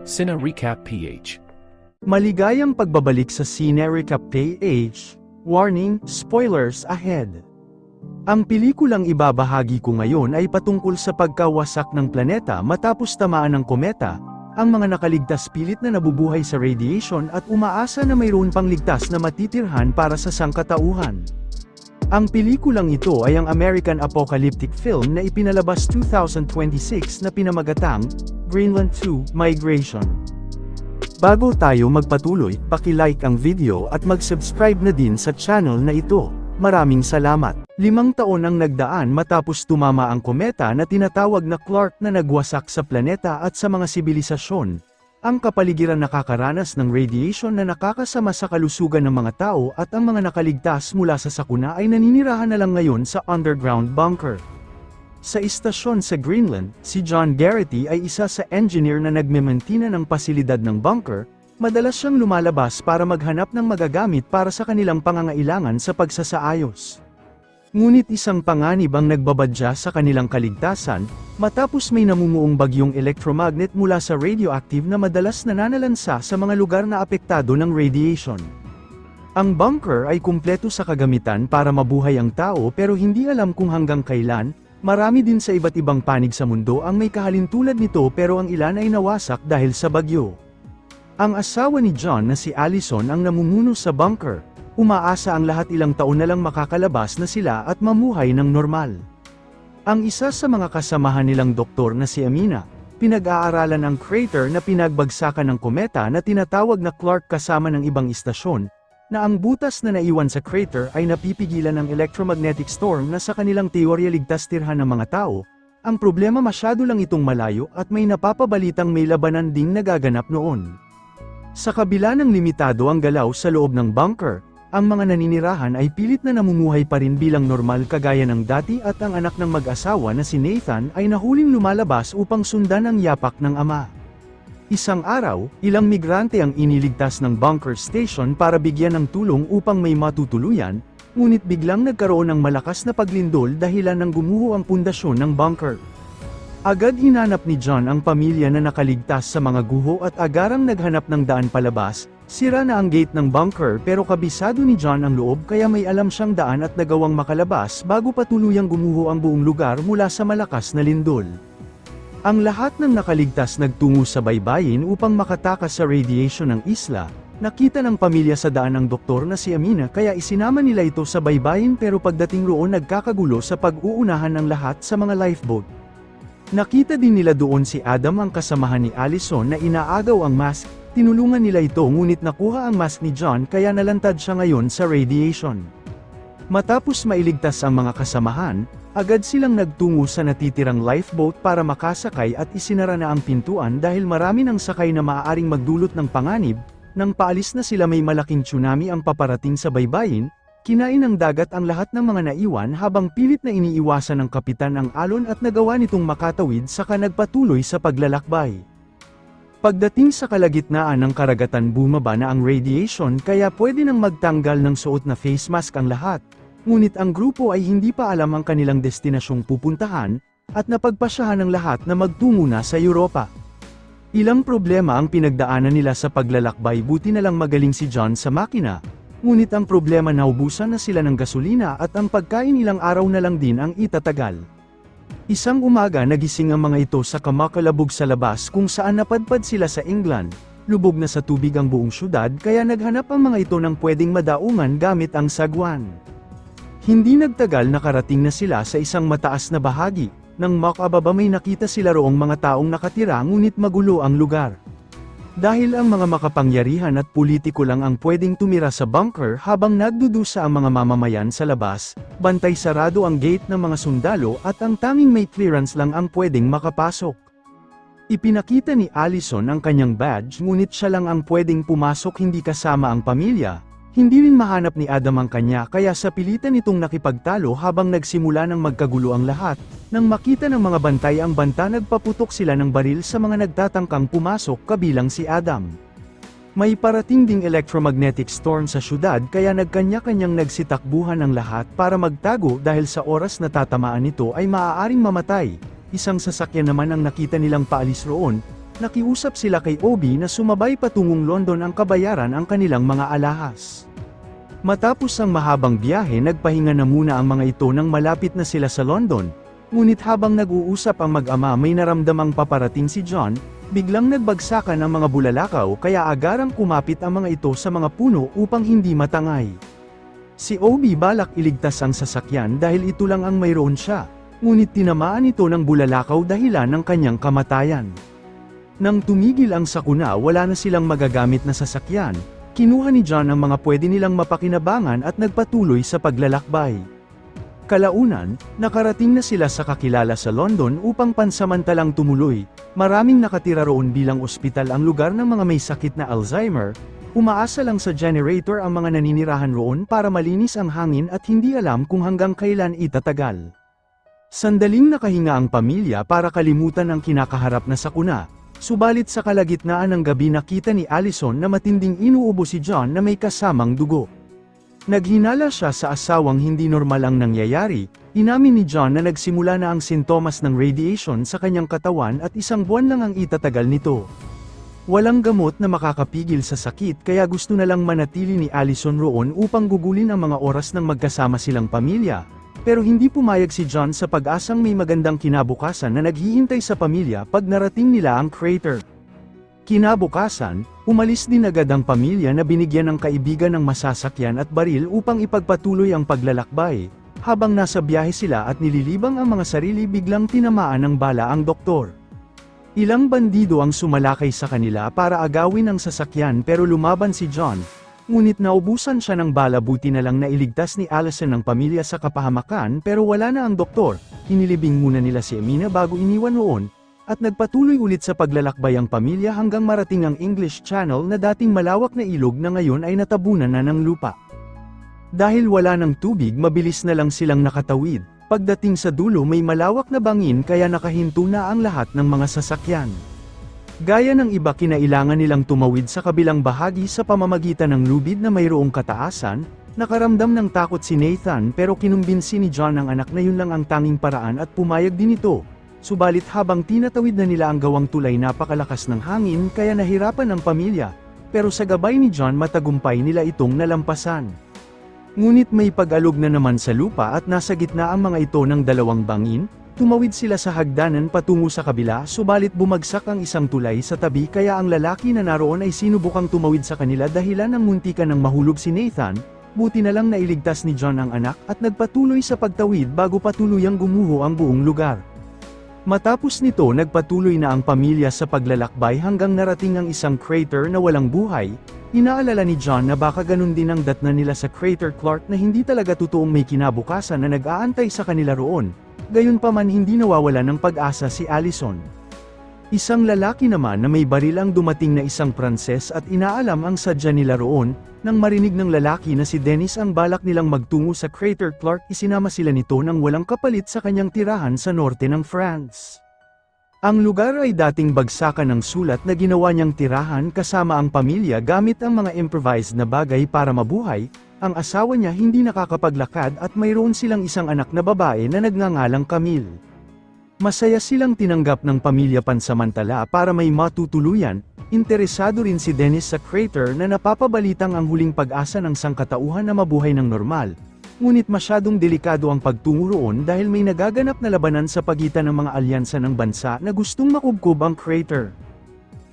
Cine Recap PH. Maligayang pagbabalik sa Cine Recap PH. Warning, spoilers ahead. Ang pelikulang ibabahagi ko ngayon ay patungkol sa pagkawasak ng planeta matapos tamaan ng kometa, ang mga nakaligtas pilit na nabubuhay sa radiation at umaasa na mayroon pang ligtas na matitirhan para sa sangkatauhan. Ang pelikulang ito ay ang American apocalyptic film na ipinalabas 2026 na pinamagatang Greenland 2 Migration. Bago tayo magpatuloy, paki-like ang video at mag-subscribe na din sa channel na ito. Maraming salamat. 5 taon ang nagdaan matapos tumama ang kometa na tinatawag na Clark na nagwasak sa planeta at sa mga sibilisasyon. Ang kapaligiran nakakaranas ng radiation na nakakasama sa kalusugan ng mga tao at ang mga nakaligtas mula sa sakuna ay naninirahan na lang ngayon sa underground bunker. Sa istasyon sa Greenland, si John Garrity ay isa sa engineer na nagmementina ng pasilidad ng bunker. Madalas siyang lumalabas para maghanap ng magagamit para sa kanilang pangangailangan sa pagsasaayos. Ngunit isang panganib ang nagbabadya sa kanilang kaligtasan, matapos may namumuong bagyong electromagnet mula sa radioactive na madalas nananalansa sa mga lugar na apektado ng radiation. Ang bunker ay kumpleto sa kagamitan para mabuhay ang tao pero hindi alam kung hanggang kailan. Marami din sa iba't ibang panig sa mundo ang may kahalintulad nito pero ang ilan ay nawasak dahil sa bagyo. Ang asawa ni John na si Allison ang namumuno sa bunker. Umaasa ang lahat ilang taon na lang makakalabas na sila at mamuhay ng normal. Ang isa sa mga kasamahan nilang doktor na si Amina, pinag-aaralan ang crater na pinagbagsakan ng kometa na tinatawag na Clark kasama ng ibang istasyon, na ang butas na naiwan sa crater ay napipigilan ng electromagnetic storm na sa kanilang teorya ligtas tirhan ng mga tao. Ang problema masyado lang itong malayo at may napapabalitang may labanan ding nagaganap noon. Sa kabila ng limitado ang galaw sa loob ng bunker, ang mga naninirahan ay pilit na namumuhay pa rin bilang normal kagaya ng dati at ang anak ng mag-asawa na si Nathan ay nahuling lumalabas upang sundan ang yapak ng ama. Isang araw, ilang migrante ang iniligtas ng bunker station para bigyan ng tulong upang may matutuluyan, ngunit biglang nagkaroon ng malakas na paglindol dahilan ng gumuho ang pundasyon ng bunker. Agad hinanap ni John ang pamilya na nakaligtas sa mga guho at agarang naghanap ng daan palabas. Sira na ang gate ng bunker pero kabisado ni John ang loob kaya may alam siyang daan at nagawang makalabas bago pa tuluyang gumuho ang buong lugar mula sa malakas na lindol. Ang lahat ng nakaligtas nagtungo sa baybayin upang makatakas sa radiation ng isla. Nakita ng pamilya sa daan ang doktor na si Amina kaya isinama nila ito sa baybayin pero pagdating roon nagkakagulo sa pag-uunahan ng lahat sa mga lifeboat. Nakita din nila doon si Adam ang kasamahan ni Allison na inaagaw ang mask, tinulungan nila ito ngunit nakuha ang mask ni John kaya nalantad siya ngayon sa radiation. Matapos mailigtas ang mga kasamahan, agad silang nagtungo sa natitirang lifeboat para makasakay at isinara na ang pintuan dahil marami ng sakay na maaaring magdulot ng panganib. Nang paalis na sila may malaking tsunami ang paparating sa baybayin. Kinain ng dagat ang lahat ng mga naiwan habang pilit na iniiwasan ng kapitan ang alon at nagawa nitong makatawid saka nagpatuloy sa paglalakbay. Pagdating sa kalagitnaan ng karagatan bumaba na ang radiation kaya pwede nang magtanggal ng suot na face mask ang lahat, ngunit ang grupo ay hindi pa alam ang kanilang destinasyong pupuntahan, at napagpasyahan ng lahat na magtungo na sa Europa. Ilang problema ang pinagdaanan nila sa paglalakbay buti na lang magaling si John sa makina. Ngunit ang problema naubusan na sila ng gasolina at ang pagkain ilang araw na lang din ang itatagal. Isang umaga nagising ang mga ito sa kamakalabog sa labas kung saan napadpad sila sa England. Lubog na sa tubig ang buong syudad kaya naghanap ang mga ito ng pwedeng madaungan gamit ang sagwan. Hindi nagtagal nakarating na sila sa isang mataas na bahagi. Nang makababa may nakita sila roong mga taong nakatira ngunit magulo ang lugar. Dahil ang mga makapangyarihan at politiko lang ang pwedeng tumira sa bunker habang nagdudusa ang mga mamamayan sa labas, bantay sarado ang gate ng mga sundalo at ang tanging may clearance lang ang pwedeng makapasok. Ipinakita ni Allison ang kanyang badge ngunit siya lang ang pwedeng pumasok hindi kasama ang pamilya. Hindi rin mahanap ni Adam ang kanya kaya sa pilitan itong nakipagtalo habang nagsimula ng magkagulo ang lahat. Nang makita ng mga bantay ang banta nagpaputok sila ng baril sa mga nagtatangkang pumasok kabilang si Adam. May parating ding electromagnetic storm sa syudad kaya nagkanya-kanyang nagsitakbuhan ang lahat para magtago dahil sa oras na tatamaan nito ay maaaring mamatay. Isang sasakyan naman ang nakita nilang paalis roon, nakiusap sila kay Obi na sumabay patungong London ang kabayaran ang kanilang mga alahas. Matapos ang mahabang biyahe nagpahinga na muna ang mga ito nang malapit na sila sa London, ngunit habang nag-uusap ang mag-ama may naramdamang paparating si John, biglang nagbagsakan ang mga bulalakaw kaya agarang kumapit ang mga ito sa mga puno upang hindi matangay. Si Obi balak iligtas ang sasakyan dahil ito lang ang mayroon siya, ngunit tinamaan ito ng bulalakaw dahilan ng kanyang kamatayan. Nang tumigil ang sakuna wala na silang magagamit na sasakyan, kinuha ni John ang mga pwede nilang mapakinabangan at nagpatuloy sa paglalakbay. Kalaunan, nakarating na sila sa kakilala sa London upang pansamantalang tumuloy, maraming nakatira roon bilang ospital ang lugar ng mga may sakit na Alzheimer, umaasa lang sa generator ang mga naninirahan roon para malinis ang hangin at hindi alam kung hanggang kailan itatagal. Sandaling nakahinga ang pamilya para kalimutan ang kinakaharap na sakuna, subalit sa kalagitnaan ng gabi nakita ni Allison na matinding inuubo si John na may kasamang dugo. Naghinala siya sa asawang hindi normal ang nangyayari, inamin ni John na nagsimula na ang sintomas ng radiation sa kanyang katawan at 1 buwan lang ang itatagal nito. Walang gamot na makakapigil sa sakit kaya gusto na lang manatili ni Allison roon upang gugulin ang mga oras ng magkasama silang pamilya. Pero hindi pumayag si John sa pag-asang may magandang kinabukasan na naghihintay sa pamilya pag narating nila ang crater. Kinabukasan, umalis din agad ang pamilya na binigyan ng kaibigan ng masasakyan at baril upang ipagpatuloy ang paglalakbay. Habang nasa biyahe sila at nililibang ang mga sarili biglang tinamaan ng bala ang doktor. Ilang bandido ang sumalakay sa kanila para agawin ang sasakyan pero lumaban si John. Ngunit naubusan siya ng bala buti na lang nailigtas ni Allison ang pamilya sa kapahamakan pero wala na ang doktor, hinilibing muna nila si Emina bago iniwan roon, at nagpatuloy ulit sa paglalakbay ang pamilya hanggang marating ang English Channel na dating malawak na ilog na ngayon ay natabunan na ng lupa. Dahil wala ng tubig mabilis na lang silang nakatawid, pagdating sa dulo may malawak na bangin kaya nakahinto na ang lahat ng mga sasakyan. Gaya ng iba kinailangan nilang tumawid sa kabilang bahagi sa pamamagitan ng lubid na mayroong kataasan, nakaramdam ng takot si Nathan pero kinumbinsi ni John ang anak na yun lang ang tanging paraan at pumayag din ito. Subalit habang tinatawid na nila ang gawang tulay napakalakas ng hangin kaya nahirapan ang pamilya, pero sa gabay ni John matagumpay nila itong nalampasan. Ngunit may pag-alog na naman sa lupa at nasa gitna ang mga ito ng 2 bangin. Tumawid sila sa hagdanan patungo sa kabila subalit bumagsak ang isang tulay sa tabi kaya ang lalaki na naroon ay sinubukang tumawid sa kanila dahilan ng muntikan ng mahulog si Nathan, buti na lang nailigtas ni John ang anak at nagpatuloy sa pagtawid bago patuluyang gumuho ang buong lugar. Matapos nito nagpatuloy na ang pamilya sa paglalakbay hanggang narating ang isang crater na walang buhay. Inaalala ni John na baka ganun din ang datnan nila sa Crater Clark na hindi talaga totoong may kinabukasan na nag-aantay sa kanila roon. Gayunpaman hindi nawawala ng pag-asa si Allison. Isang lalaki naman na may baril ang dumating na isang Pranses at inaalam ang sadya nila roon, nang marinig ng lalaki na si Dennis ang balak nilang magtungo sa Crater Clark isinama sila nito nang walang kapalit sa kanyang tirahan sa norte ng France. Ang lugar ay dating bagsakan ng sulat na ginawa niyang tirahan kasama ang pamilya gamit ang mga improvised na bagay para mabuhay. Ang asawa niya hindi nakakapaglakad at mayroon silang isang anak na babae na nagngangalang Camille. Masaya silang tinanggap ng pamilya pansamantala para may matutuluyan. Interesado rin si Dennis sa crater na napapabalitang ang huling pag-asa ng sangkatauhan na mabuhay ng normal. Ngunit masyadong delikado ang pagtungo roon dahil may nagaganap na labanan sa pagitan ng mga alyansa ng bansa na gustong makubkob ang crater.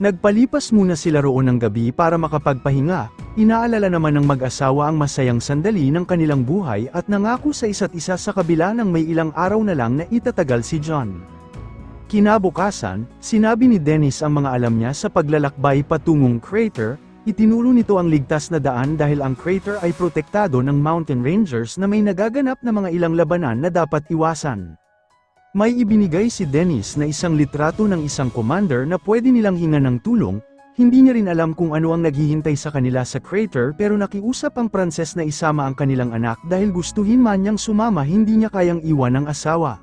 Nagpalipas muna sila roon ng gabi para makapagpahinga, inaalala naman ng mag-asawa ang masayang sandali ng kanilang buhay at nangako sa isa't isa sa kabila ng may ilang araw na lang na itatagal si John. Kinabukasan, sinabi ni Dennis ang mga alam niya sa paglalakbay patungong crater, itinuro nito ang ligtas na daan dahil ang crater ay protektado ng mountain rangers na may nagaganap na mga ilang labanan na dapat iwasan. May ibinigay si Dennis na isang litrato ng isang commander na pwede nilang hingan ng tulong, hindi niya rin alam kung ano ang naghihintay sa kanila sa crater pero nakiusap ang Pranses na isama ang kanilang anak dahil gustuhin man niyang sumama hindi niya kayang iwan ang asawa.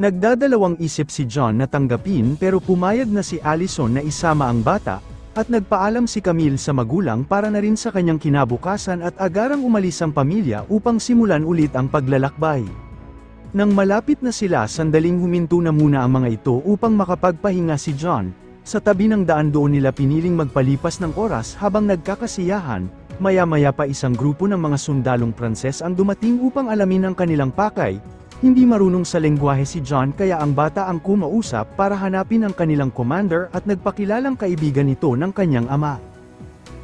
Nagdadalawang isip si John na tanggapin pero pumayag na si Allison na isama ang bata, at nagpaalam si Camille sa magulang para na rin sa kanyang kinabukasan at agarang umalis ang pamilya upang simulan ulit ang paglalakbay. Nang malapit na sila sandaling huminto na muna ang mga ito upang makapagpahinga si John, Sa tabi ng daan doon nila piniling magpalipas ng oras habang nagkakasiyahan, maya-maya pa isang grupo ng mga sundalong Pranses ang dumating upang alamin ang kanilang pakay. Hindi marunong sa lengguwahe si John kaya ang bata ang kumausap para hanapin ang kanilang commander at nagpakilalang kaibigan nito ng kanyang ama.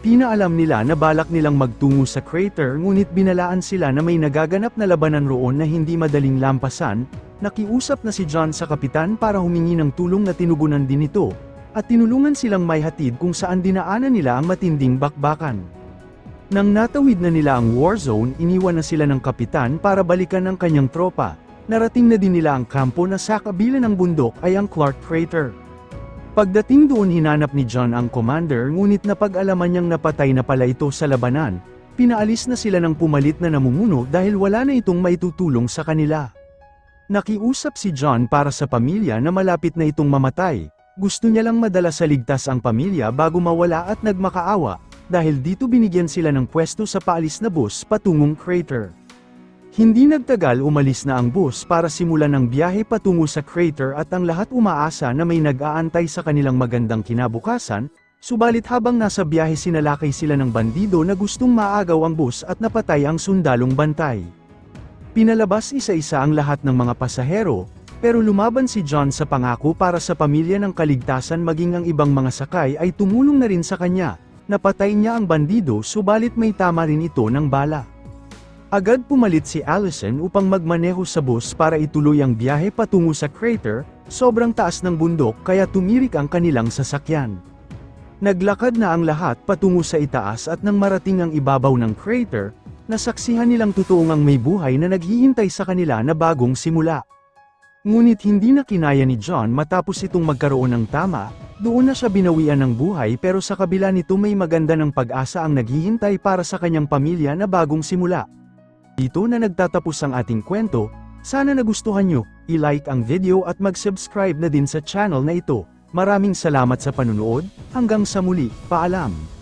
Pinaalam nila na balak nilang magtungo sa crater ngunit binalaan sila na may nagaganap na labanan roon na hindi madaling lampasan. Nakiusap na si John sa kapitan para humingi ng tulong na tinugunan din ito, at tinulungan silang may hatid kung saan dinaanan nila ang matinding bakbakan. Nang natawid na nila ang war zone, iniwan na sila ng kapitan para balikan ang kanyang tropa. Narating na din nila ang kampo na sa kabila ng bundok ay ang Clark Crater. Pagdating doon hinanap ni John ang commander ngunit napag-alaman niyang napatay na pala ito sa labanan. Pinaalis na sila ng pumalit na namumuno dahil wala na itong maitutulong sa kanila. Nakiusap si John para sa pamilya na malapit na itong mamatay. Gusto niya lang madala sa ligtas ang pamilya bago mawala at nagmakaawa, dahil dito binigyan sila ng pwesto sa paalis na bus patungong crater. Hindi nagtagal umalis na ang bus para simulan ang biyahe patungo sa crater at ang lahat umaasa na may nag-aantay sa kanilang magandang kinabukasan, subalit habang nasa biyahe sinalakay sila ng bandido na gustong maagaw ang bus at napatay ang sundalong bantay. Pinalabas isa-isa ang lahat ng mga pasahero, pero lumaban si John sa pangako para sa pamilya ng kaligtasan maging ang ibang mga sakay ay tumulong na rin sa kanya. Napatay niya ang bandido subalit may tama rin ito ng bala. Agad pumalit si Allison upang magmaneho sa bus para ituloy ang biyahe patungo sa crater, sobrang taas ng bundok kaya tumirik ang kanilang sasakyan. Naglakad na ang lahat patungo sa itaas at nang marating ang ibabaw ng crater, nasaksihan nilang totoong ang may buhay na naghihintay sa kanila na bagong simula. Ngunit hindi na kinaya ni John matapos itong magkaroon ng tama, doon na siya binawian ng buhay pero sa kabila nito may maganda ng pag-asa ang naghihintay para sa kanyang pamilya na bagong simula. Dito na nagtatapos ang ating kwento, sana nagustuhan nyo, i-like ang video at mag-subscribe na din sa channel na ito. Maraming salamat sa panunood, hanggang sa muli, paalam!